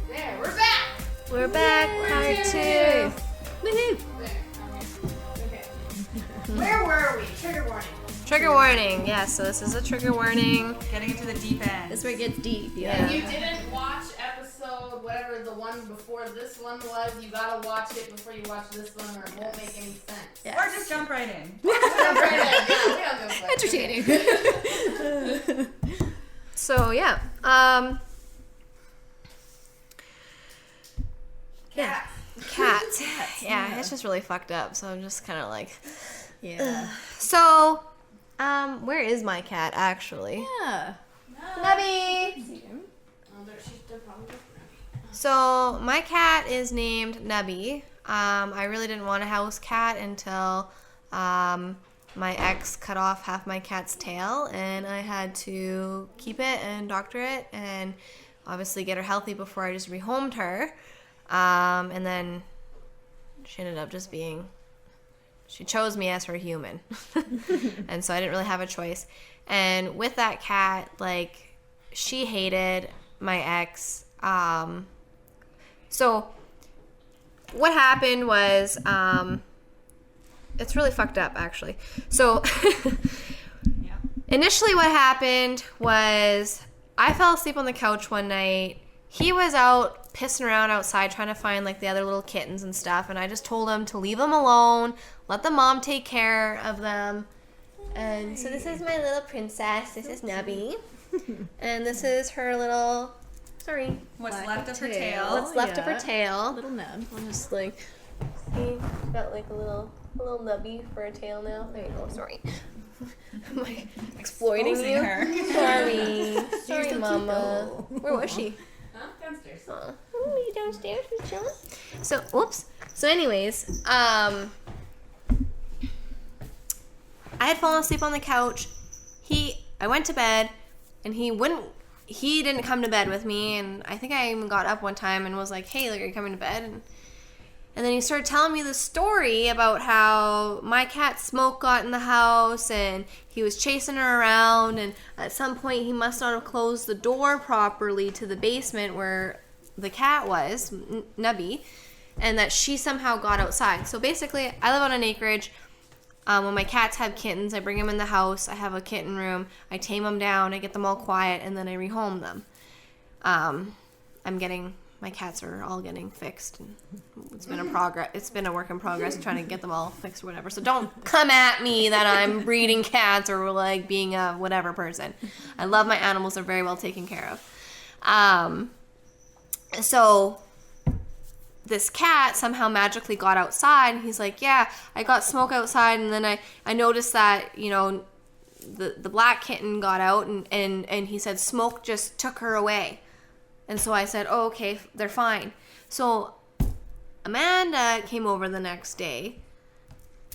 There, we're back! We're back, part 2. Woohoo! Okay. Where were we? Trigger warning. Trigger warning. Yeah, so this is a trigger warning. Getting into the deep end. This is where it gets deep. Yeah. If you didn't watch episode, whatever the one before this one was, you gotta watch it before you watch this one or it won't make any sense. Yes. Or just jump right in. Jump right in. Yeah, we don't give a fuck. Entertaining. So, yeah. Yeah. Cat. Yeah, it's just really fucked up. So I'm just kind of like, Yeah. So, where is my cat actually? Yeah. Nubby. Oh, they're probably different. So my cat is named Nubby. I really didn't want a house cat until my ex cut off half my cat's tail, and I had to keep it and doctor it, and obviously get her healthy before I just rehomed her. And then she ended up just being. She chose me as her human. And so I didn't really have a choice. And with that cat, like, she hated my ex. So what happened was, it's really fucked up, actually. So initially what happened was I fell asleep on the couch one night. He was out pissing around outside trying to find like the other little kittens and stuff, and I just told him to leave them alone, let the mom take care of them. And so this is my little princess. This is Nubby. And this is her little, What's Black left of her tail. tail. what's left of her yeah. tail. Little nub. I'm just like, see, got like a little nubby for a tail now. There you go. Sorry. I'm like exploiting Exposing you. her. Sorry, Mama. Where was she? Huh? Downstairs. Oh, you downstairs? She's chilling. So, whoops. So, anyways, I had fallen asleep on the couch. I went to bed, and he didn't come to bed with me, and I think I even got up one time and was like, hey, like, are you coming to bed? And then he started telling me the story about how my cat Smoke got in the house and he was chasing her around, and at some point he must not have closed the door properly to the basement where the cat was, Nubby, and that she somehow got outside. So basically, I live on an acreage. When my cats have kittens, I bring them in the house. I have a kitten room. I tame them down. I get them all quiet, and then I rehome them. My cats are all getting fixed, and it's been a work in progress trying to get them all fixed or whatever. So don't come at me that I'm breeding cats or like being a whatever person. I love my animals. They're very well taken care of. So this cat somehow magically got outside, and he's like, yeah, I got Smoke outside, and then I noticed that, you know, the black kitten got out, and he said Smoke just took her away. And so I said, oh, okay, they're fine. So Amanda came over the next day,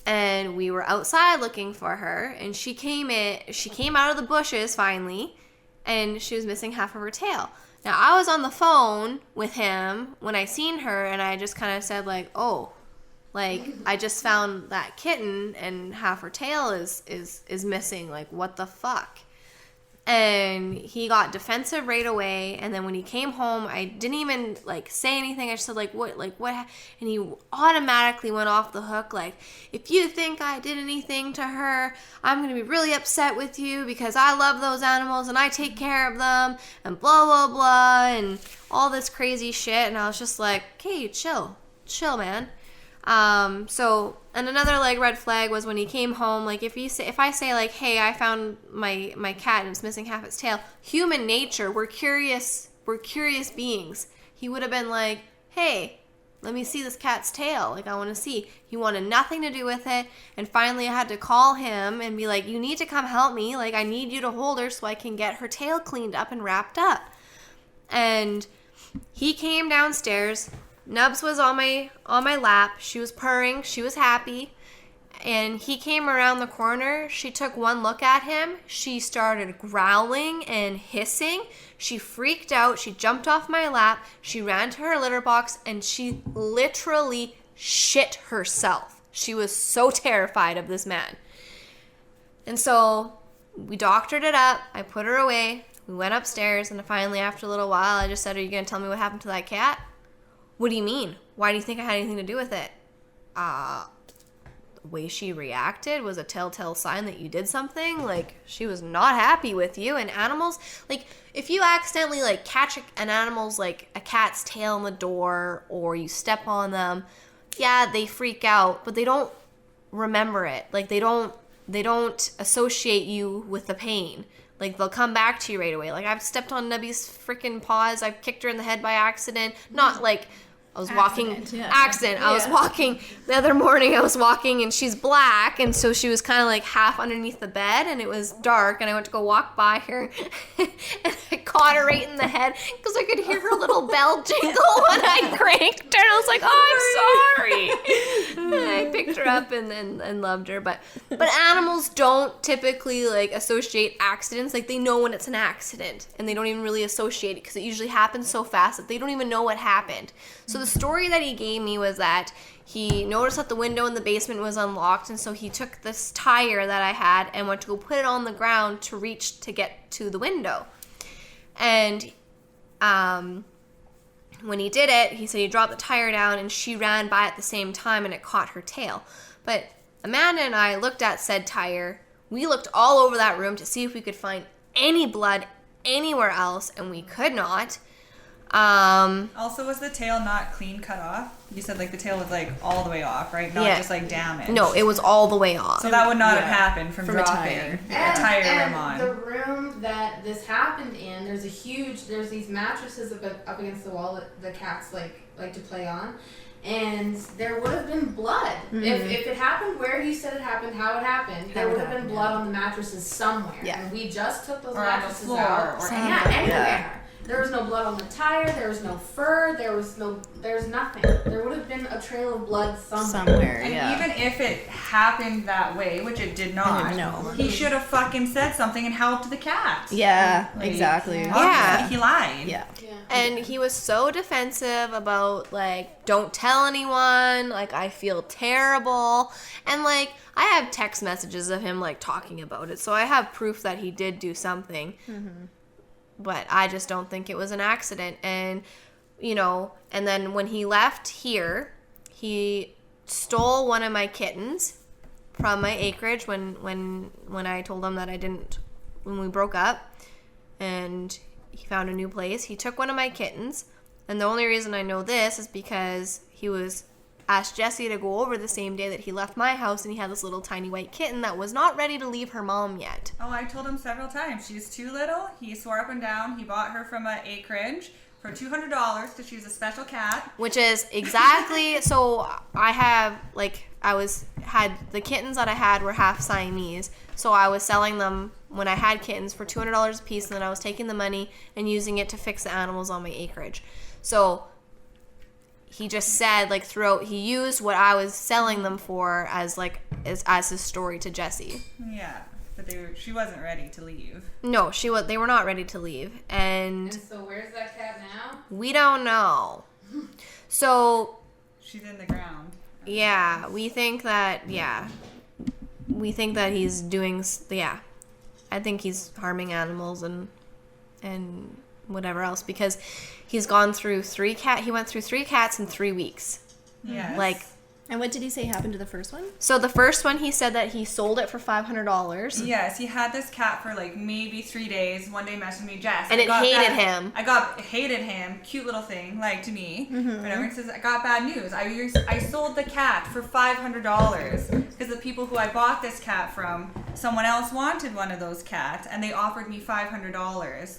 and we were outside looking for her, and she came out of the bushes finally, and she was missing half of her tail. Now, I was on the phone with him when I seen her, and I just kind of said, like, oh, like, I just found that kitten, and half her tail is missing. Like, what the fuck? And he got defensive right away, and then when he came home, I didn't even, like, say anything. I just said, like, what, and he automatically went off the hook, like, if you think I did anything to her, I'm going to be really upset with you because I love those animals and I take care of them, and blah, blah, blah, and all this crazy shit, and I was just like, okay, chill, man. And another like red flag was when he came home, like if I say like, hey, I found my cat and it's missing half its tail, human nature, we're curious beings. He would have been like, hey, let me see this cat's tail. Like, I want to see. He wanted nothing to do with it. And finally I had to call him and be like, you need to come help me. Like, I need you to hold her so I can get her tail cleaned up and wrapped up. And he came downstairs. Nubs was on my lap. She was purring. She was happy. And he came around the corner. She took one look at him. She started growling and hissing. She freaked out. She jumped off my lap. She ran to her litter box, and she literally shit herself. She was so terrified of this man. And so we doctored it up. I put her away. we went upstairs, and finally, after a little while, I just said, are you going to tell me what happened to that cat? What do you mean? Why do you think I had anything to do with it? The way she reacted was a telltale sign that you did something. Like, she was not happy with you. And animals, like, if you accidentally, like, catch an animal's, like, a cat's tail on the door, or you step on them, yeah, they freak out, but they don't remember it. Like, they don't associate you with the pain. Like, they'll come back to you right away. Like, I've stepped on Nubby's freaking paws. I've kicked her in the head by accident. Not like I was Accident, walking. yeah. Accident. I was walking the other morning. I was walking, and she's black, and so she was kind of like half underneath the bed, and it was dark, and I went to go walk by her, and I caught her right in the head because I could hear her little bell jingle when I cranked her. And I was like, "Oh, I'm sorry." And I picked her up and loved her, but animals don't typically like associate accidents. Like, they know when it's an accident, and they don't even really associate it because it usually happens so fast that they don't even know what happened. So the story that he gave me was that he noticed that the window in the basement was unlocked, and so he took this tire that I had and went to go put it on the ground to reach to get to the window. And when he did it, he said he dropped the tire down, and she ran by at the same time, and it caught her tail. But Amanda and I looked at said tire. We looked all over that room to see if we could find any blood anywhere else, and we could not. Also, was the tail not clean cut off? You said like the tail was like all the way off, right? Not just like damaged. No, it was all the way off. So that would not have happened from a dropping tire. a tire rim on. The room that this happened in, there's these mattresses up against the wall that the cats like to play on. And there would have been blood. Mm-hmm. If it happened where he said it happened, how it happened, there would have been blood on the mattresses somewhere. Yeah. And we just took those Or on the mattresses floor, out. or anywhere. Yeah. There was no blood on the tire, there was no fur, there's nothing. There would have been a trail of blood somewhere. And even if it happened that way, which it did not, he should have fucking said something and helped the cat. Yeah, Like, exactly. Obviously, he lied. Yeah. And he was so defensive about, like, don't tell anyone, like, I feel terrible. And, like, I have text messages of him, like, talking about it. So I have proof that he did do something. Mm-hmm. But I just don't think it was an accident. And, you know, and then when he left here, he stole one of my kittens from my acreage when I told him that when we broke up. And he found a new place. He took one of my kittens. And the only reason I know this is because he asked Jessi to go over the same day that he left my house, and he had this little tiny white kitten that was not ready to leave her mom yet. Oh, I told him several times. She's too little. He swore up and down. He bought her from an acreage for $200 because she's a special cat. Which is exactly, so I have, like, the kittens that I had were half Siamese. So I was selling them when I had kittens for $200 a piece, and then I was taking the money and using it to fix the animals on my acreage. So he just said, like, he used what I was selling them for as his story to Jessi. Yeah, but she wasn't ready to leave. No, they were not ready to leave. And so where's that cat now? We don't know. So she's in the ground. Yeah, we think that he's doing, I think he's harming animals and whatever else, because he went through 3 cats in 3 weeks. Yes. Like, and what did he say happened to the first one? So the first one, he said that he sold it for $500. Yes, he had this cat for like maybe 3 days. One day messaged me, Jess. And it hated him. Hated him. Cute little thing, like to me. Mm-hmm. Whatever. It says, I got bad news. I sold the cat for $500 because the people who I bought this cat from, someone else wanted one of those cats, and they offered me $500.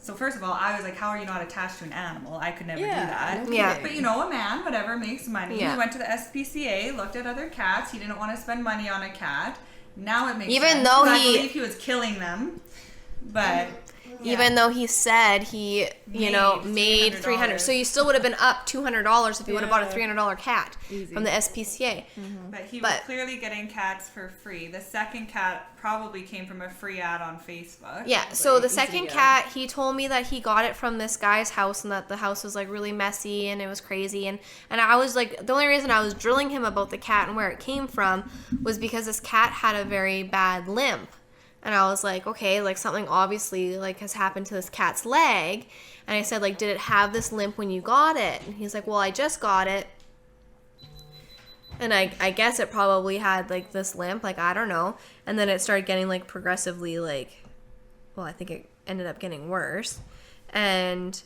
So first of all, I was like, how are you not attached to an animal? I could never do that. No Yeah. But a man, whatever, makes money. Yeah. He went to the SPCA, looked at other cats. He didn't want to spend money on a cat. Now it makes Even sense. though I believe he was killing them. But even though he said he, made $300. So you still would have been up $200 if you would have bought a $300 cat from the SPCA. Mm-hmm. But he was clearly getting cats for free. The second cat probably came from a free ad on Facebook. Yeah, so the second cat, he told me that he got it from this guy's house and that the house was like really messy and it was crazy. And I was like, the only reason I was drilling him about the cat and where it came from was because this cat had a very bad limp. And I was like, okay, like something obviously like has happened to this cat's leg. And I said, like, did it have this limp when you got it? And he's like, well, I just got it. And I guess it probably had like this limp, like, I don't know. And then it started getting like progressively like, well, I think it ended up getting worse. And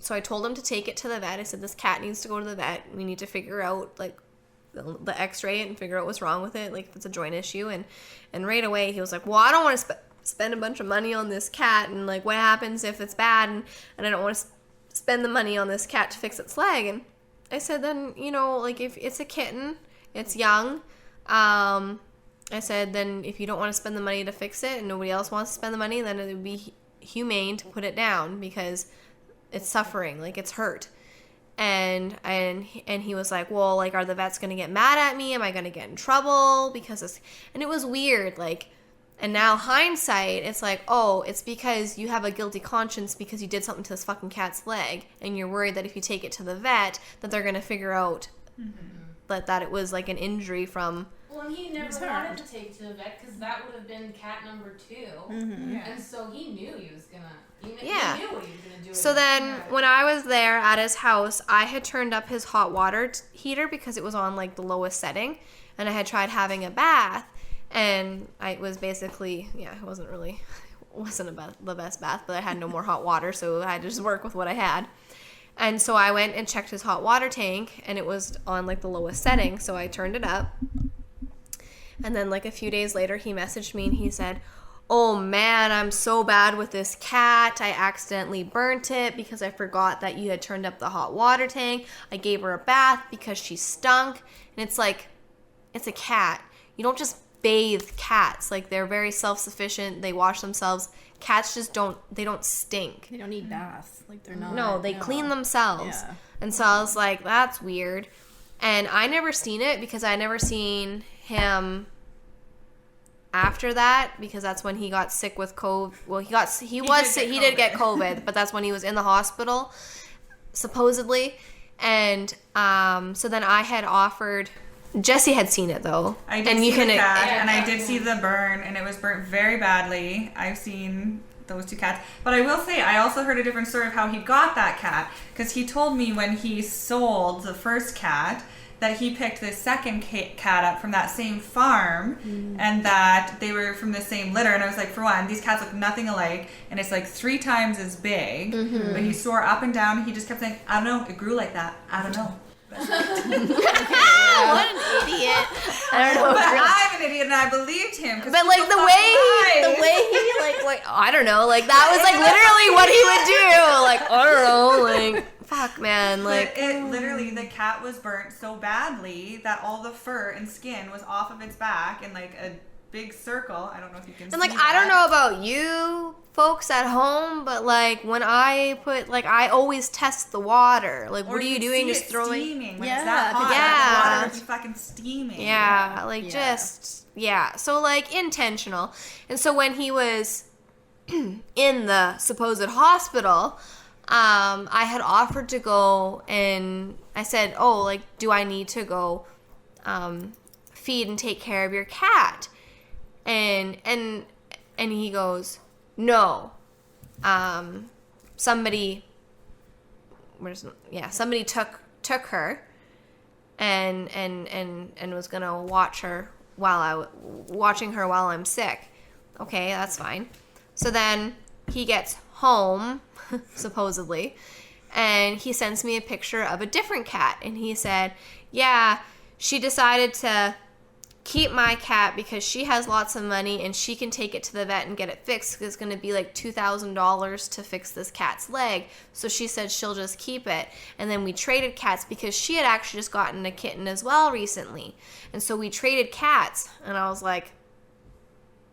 so I told him to take it to the vet. I said, this cat needs to go to the vet. We need to figure out like the x-ray and figure out what's wrong with it, like if it's a joint issue. And right away he was like, well, I don't want to spend a bunch of money on this cat, and like what happens if it's bad, and I don't want to spend the money on this cat to fix its leg. And I said, then, you know, like if it's a kitten, it's young, I said, then if you don't want to spend the money to fix it and nobody else wants to spend the money, then it would be humane to put it down because it's suffering, like it's hurt. And he was like, well, like, are the vets going to get mad at me? Am I going to get in trouble? Because it's, and it was weird, like, and now hindsight, it's like, oh, it's because you have a guilty conscience because you did something to this fucking cat's leg, and you're worried that if you take it to the vet, that they're going to figure out that it was like an injury from... Well, and he never wanted to take to the vet because that would have been cat number 2. And so he knew he was going to... He knew what he was going to do. So then when I was there at his house, I had turned up his hot water heater because it was on like the lowest setting, and I had tried having a bath, and it was basically, it wasn't the best bath, but I had no more hot water, so I had to just work with what I had. And so I went and checked his hot water tank, and it was on like the lowest setting, so I turned it up. And then like a few days later, he messaged me and he said, oh man, I'm so bad with this cat. I accidentally burnt it because I forgot that you had turned up the hot water tank. I gave her a bath because she stunk. And it's like, it's a cat. You don't just bathe cats. Like, they're very self-sufficient. They wash themselves. Cats just don't stink. They don't need baths. Like, they're not. No, they clean themselves. Yeah. And so I was like, that's weird. And I never seen it because I never seen him after that, because that's when he got sick with COVID. Well, he did get COVID, but that's when he was in the hospital, supposedly. And so then I had offered... Jessi had seen it though. I did see the cat, and I did see the burn, and it was burnt very badly. I've seen those 2 cats. But I will say, I also heard a different story of how he got that cat, because he told me when he sold the first cat that he picked the second cat up from that same farm, and that they were from the same litter. And I was like, for one, these cats look nothing alike, and it's like 3 times as big. But he swore up and down. He just kept saying, I don't know, it grew like that. I don't know. What an idiot. I don't know. But I'm an idiot, and I believed him. But like the way he like I don't know, like that was like literally what he would do. Like, I don't know, like fuck, man, like but it literally, the cat was burnt so badly that all the fur and skin was off of its back in like a big circle. I don't know if you can see and like that. I don't know about you folks at home, but like when I put, like, I always test the water. Like, what are you doing? Just throwing steaming when it's that hot. The water would be fucking steaming. Yeah, like just so like intentional. And so when he was in the supposed hospital, I had offered to go, and I said, oh, like, do I need to go feed and take care of your cat? And he goes, no. Somebody took her and was gonna watching her while I'm sick. Okay, that's fine. So then he gets home, supposedly, and he sends me a picture of a different cat, and he said, yeah, she decided to keep my cat because she has lots of money and she can take it to the vet and get it fixed. It's going to be like $2,000 to fix this cat's leg. So she said she'll just keep it. And then we traded cats because she had actually just gotten a kitten as well recently. And so we traded cats. And I was like,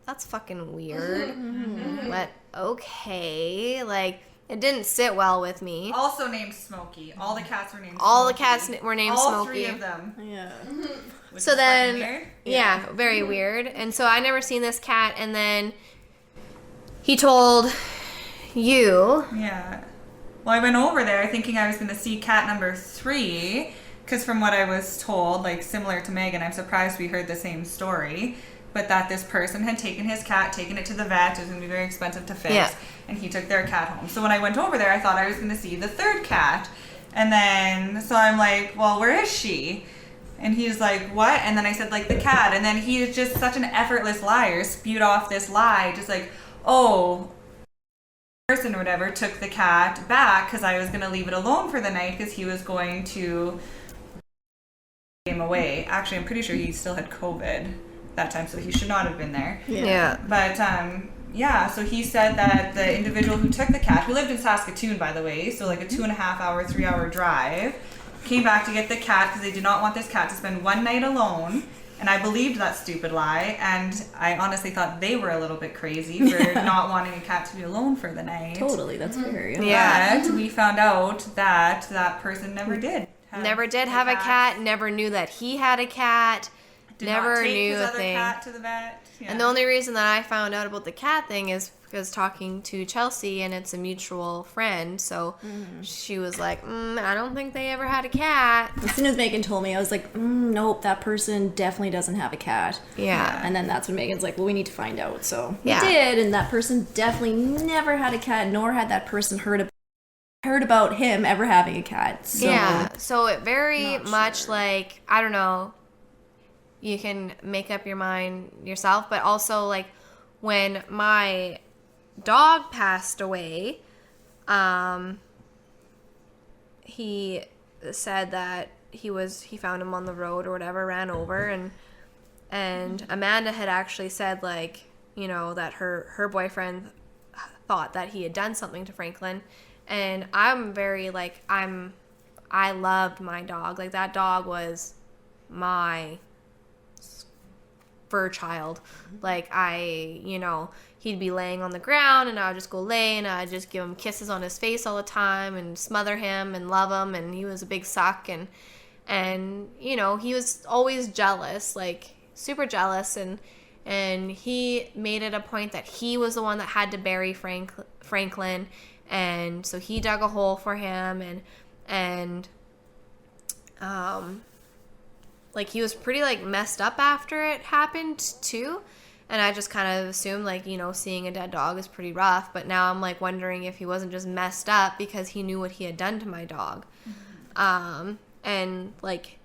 that's fucking weird. But okay. Like, it didn't sit well with me. Also named Smokey. All the cats were named All Smokey. the cats were named All Smokey. All 3 of them. Yeah. So then, yeah, very weird. And so I never seen this cat, and then he told you. Yeah. Well, I went over there thinking I was going to see cat number 3, because from what I was told, like similar to Megan, I'm surprised we heard the same story, but that this person had taken his cat, taken it to the vet. It was going to be very expensive to fix, and he took their cat home. So when I went over there, I thought I was going to see the third cat, and then so I'm like, well, where is she? And he's like, what? And then I said, like, the cat. And then he is just such an effortless liar, spewed off this lie, just like, oh, person or whatever took the cat back because I was going to leave it alone for the night because he was going to him away. Actually, I'm pretty sure he still had COVID that time, so he should not have been there. Yeah. But, yeah, so he said that the individual who took the cat, who lived in Saskatoon, by the way, so like a 2.5-hour, 3-hour drive, came back to get the cat because they did not want this cat to spend one night alone. And I believed that stupid lie, and I honestly thought they were a little bit crazy for not wanting a cat to be alone for the night. Totally, that's fair. Yeah. But we found out that that person never did. Never did have a cat. Never knew that he had a cat. Did never not take knew his a other thing. cat to the vet. Yeah. And the only reason that I found out about the cat thing is because talking to Chelsea, and it's a mutual friend, so she was like, I don't think they ever had a cat. As soon as Megan told me, I was like, nope, that person definitely doesn't have a cat. Yeah. And then that's when Megan's like, well, we need to find out. So we Yeah. did, and that person definitely never had a cat, nor had that person heard about him ever having a cat. So Yeah, so it very Not much sure. like, I don't know, you can make up your mind yourself, but also like when my dog passed away, he said that he found him on the road or whatever, ran over, and Amanda had actually said, like, you know, that her boyfriend thought that he had done something to Franklin. And I'm very, like, I loved my dog. Like, that dog was my fur child. Like, you know, he'd be laying on the ground, and I would just go lay, and I'd just give him kisses on his face all the time, and smother him, and love him, and he was a big suck, and you know, he was always jealous, like, super jealous, and he made it a point that he was the one that had to bury Franklin, and so he dug a hole for him, and like, he was pretty, like, messed up after it happened too, and I just kind of assumed, like, you know, seeing a dead dog is pretty rough, but now I'm, like, wondering if he wasn't just messed up because he knew what he had done to my dog. And, like,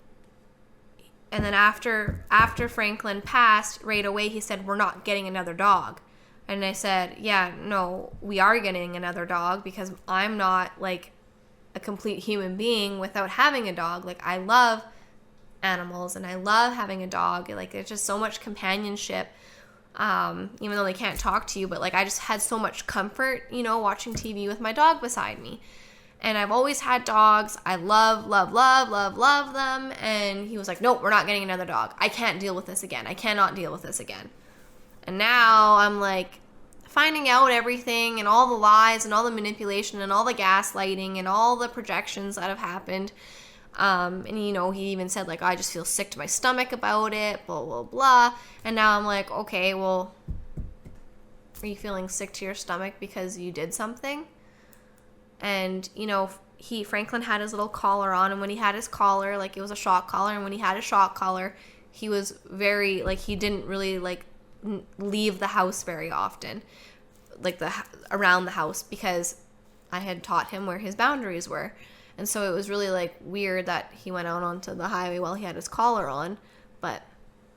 and then after Franklin passed, right away he said, we're not getting another dog. And I said, yeah, no, we are getting another dog because I'm not, like, a complete human being without having a dog. Like, I love animals, and I love having a dog. Like, there's just so much companionship, even though they can't talk to you, but, like, I just had so much comfort, you know, watching TV with my dog beside me. And I've always had dogs. I love them. And he was like, nope, we're not getting another dog. I can't deal with this again. I cannot deal with this again. And now I'm, like, finding out everything, and all the lies, and all the manipulation, and all the gaslighting, and all the projections that have happened. And, you know, he even said, like, I just feel sick to my stomach about it, blah, blah, blah. And now I'm like, okay, well, are you feeling sick to your stomach because you did something? And, you know, Franklin had his little collar on, and when he had his collar, like, it was a shock collar, and when he had a shock collar, he was very, like, he didn't really, like, leave the house very often, like, around the house, because I had taught him where his boundaries were. And so it was really, like, weird that he went out onto the highway while he had his collar on, but,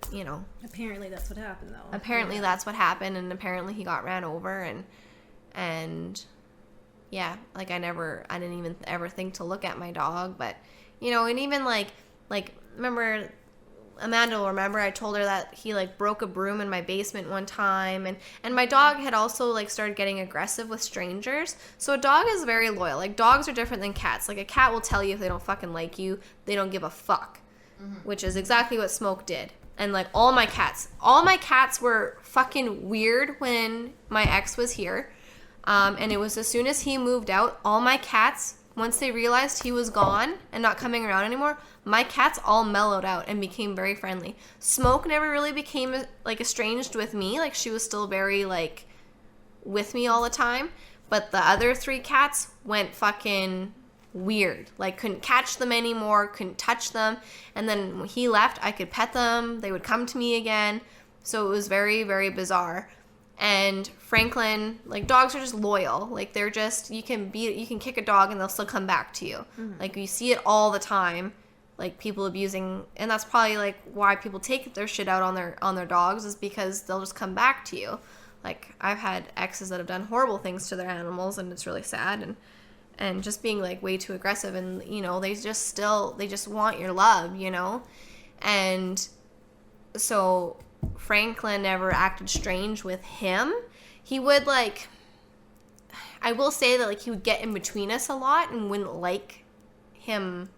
you know. apparently that's what happened, though. Apparently that's what happened, and apparently he got ran over, and yeah, like, I didn't even ever think to look at my dog, but, you know, and even, like, remember, Amanda will remember, I told her that he, like, broke a broom in my basement one time, and my dog had also, like, started getting aggressive with strangers. So a dog is very loyal. Like, dogs are different than cats. Like, a cat will tell you if they don't fucking like you, they don't give a fuck, which is exactly what Smoke did. And, like, all my cats were fucking weird when my ex was here. And it was as soon as he moved out, all my cats, once they realized he was gone and not coming around anymore, my cats all mellowed out and became very friendly. Smoke never really became, like, estranged with me. Like, she was still very, like, with me all the time. But the other 3 cats went fucking weird. Like, couldn't catch them anymore, couldn't touch them. And then when he left, I could pet them. They would come to me again. So it was very, very bizarre. And Franklin, like, dogs are just loyal. Like, they're just, you can kick a dog and they'll still come back to you. Like, you see it all the time, like, people abusing, and that's probably, like, why people take their shit out on their dogs, is because they'll just come back to you. Like, I've had exes that have done horrible things to their animals, and it's really sad, and just being, like, way too aggressive, and, you know, they just want your love, you know? And so Franklin never acted strange with him. He would, like, I will say that, like, he would get in between us a lot and wouldn't like him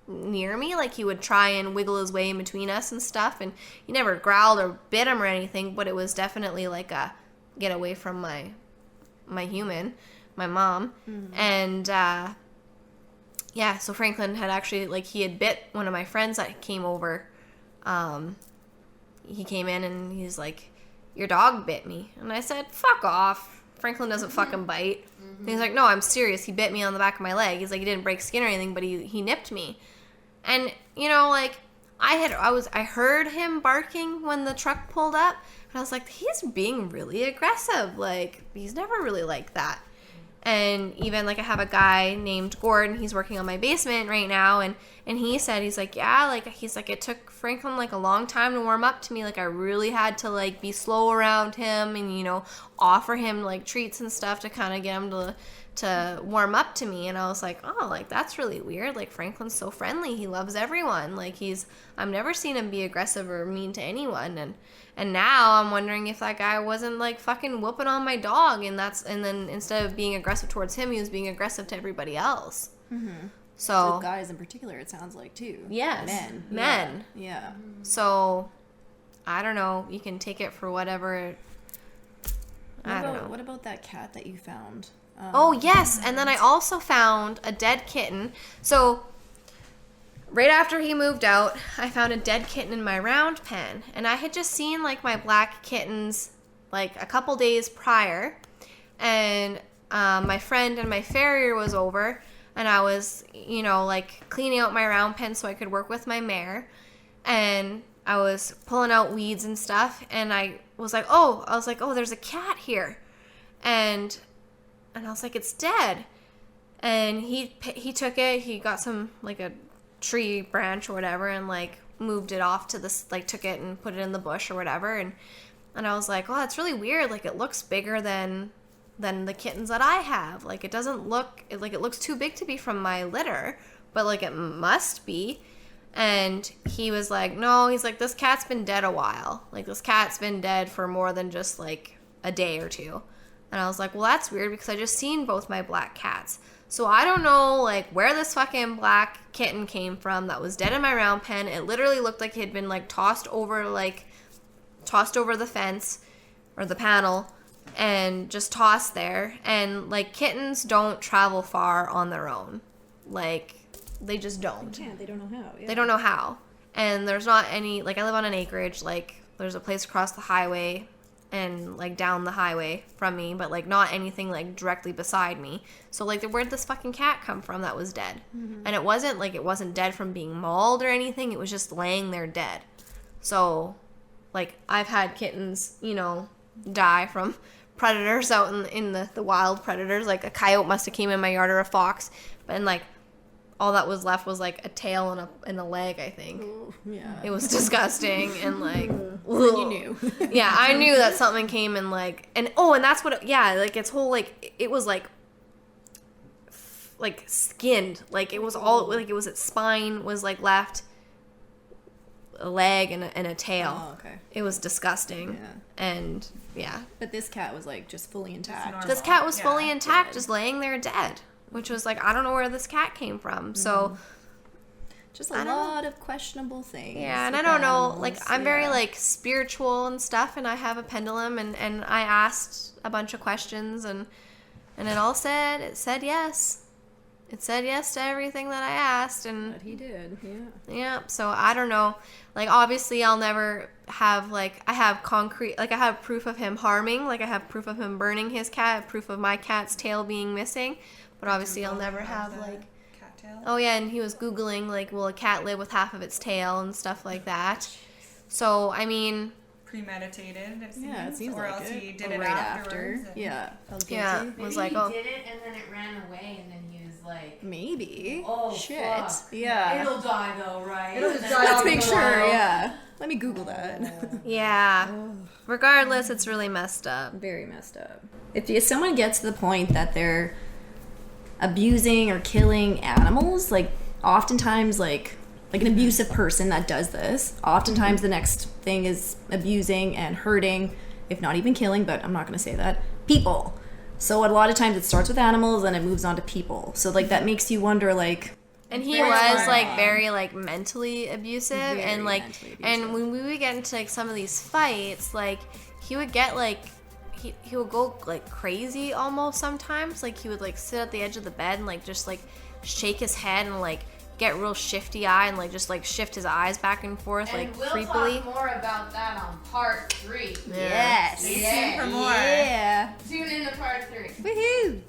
near me. Like, he would try and wiggle his way in between us and stuff, and he never growled or bit him or anything, but it was definitely like a get away from my human, my mom. And yeah, so Franklin had actually, like, he had bit one of my friends that came over. He came in and he's like, your dog bit me. And I said, fuck off. Franklin doesn't fucking bite. And he's like, no, I'm serious. He bit me on the back of my leg. He's like, he didn't break skin or anything, but he nipped me. And, you know, like, I heard him barking when the truck pulled up. And I was like, he's being really aggressive. Like, he's never really like that. And even, like, I have a guy named Gordon, he's working on my basement right now, and he said, he's like, yeah, like, he's like, it took Franklin, like, a long time to warm up to me. Like, I really had to, like, be slow around him and, you know, offer him, like, treats and stuff to kind of get him to warm up to me. And I was like, oh, like, that's really weird. Like, Franklin's so friendly. He loves everyone. Like, I've never seen him be aggressive or mean to anyone. And now I'm wondering if that guy wasn't, like, fucking whooping on my dog, and then instead of being aggressive towards him, he was being aggressive to everybody else. So guys in particular, it sounds like, too. Yes. Men. Yeah. So I don't know. You can take it for whatever. I don't know. What about that cat that you found? Oh, yes. And then I also found a dead kitten. So right after he moved out, I found a dead kitten in my round pen. And I had just seen, like, my black kittens, like, a couple days prior. And my friend and my farrier was over. And I was, you know, like, cleaning out my round pen so I could work with my mare. And I was pulling out weeds and stuff. And I was like, oh, there's a cat here. And I was like, it's dead. And he took it. He got some, like, a tree branch or whatever, and, like, moved it off to this, like, took it and put it in the bush or whatever. And I was like, oh, that's really weird. Like, it looks bigger than the kittens that I have. Like, it doesn't look, it looks too big to be from my litter, but, like, it must be. And he was like, no, he's like, this cat's been dead a while. Like, this cat's been dead for more than just, like, a day or two. And I was like, well, that's weird, because I just seen both my black cats. So I don't know, like, where this fucking black kitten came from that was dead in my round pen. It literally looked like it had been, like, tossed over the fence or the panel and just tossed there. And, like, kittens don't travel far on their own. Like, they just don't. Yeah, they don't know how. Yeah. They don't know how. And there's not any, like, I live on an acreage. Like, there's a place across the highway and, like, down the highway from me, but, like, not anything, like, directly beside me. So, like, where'd this fucking cat come from that was dead? And it wasn't dead from being mauled or anything. It was just laying there dead. So, like, I've had kittens, you know, die from predators out in the wild predators. Like, a coyote must have came in my yard, or a fox, and, like, all that was left was, like, a tail and a leg, I think. Ooh, yeah. It was disgusting, and, like, You knew. yeah, I knew that something came and, like, and that's what, like, its whole, like, it was, like, skinned. Like, it was all, like, it was its spine was, like, left, a leg and a tail. Oh, okay. It was disgusting. Yeah. And, yeah. But this cat was, like, just fully intact. normal. This cat was Yeah. fully intact, just laying there dead. Which was like, I don't know where this cat came from. So, Just a lot of questionable things. yeah, and I with don't know, animals. like, I'm very, Yeah. like, spiritual and stuff, and I have a pendulum, and I asked a bunch of questions, and it said yes. It said yes to everything that I asked, and But he did, yeah. yeah, so I don't know. Like, obviously, I'll never have, like, I have concrete, like, I have proof of him harming, like, I have proof of him burning his cat, proof of my cat's tail being missing, but obviously I'll never have, like, Cattail. oh yeah, and he was Googling, like, will a cat live with half of its tail and stuff like that. So, I mean, premeditated. It seems. Yeah, it seems or like else it. he did Or it right afterwards. after. Yeah, felt guilty. Yeah. Maybe Was like, he oh. did it and then it ran away and then he was like, Maybe. oh shit. fuck. Yeah. It'll die though, right? It'll And just then die Let's out make of the sure. world. Yeah. Let me Google that. Yeah. Regardless, it's really messed up. Very messed up. If someone gets to the point that they're abusing or killing animals, like oftentimes like an abusive person that does this, oftentimes the next thing is abusing and hurting, if not even killing, but I'm not going to say that, people. So a lot of times it starts with animals and it moves on to people. So like that makes you wonder like, And he Very was smart. like very like mentally abusive Very and like mentally and abusive. when we would get into like some of these fights, like he would get like he would go like crazy almost sometimes. Like he would like sit at the edge of the bed and like just like shake his head and like get real shifty eye and like just like shift his eyes back and forth like and we'll creepily. talk more about that on part 3. yes. Stay tuned for more. Yeah. Tune in to part 3. Woohoo.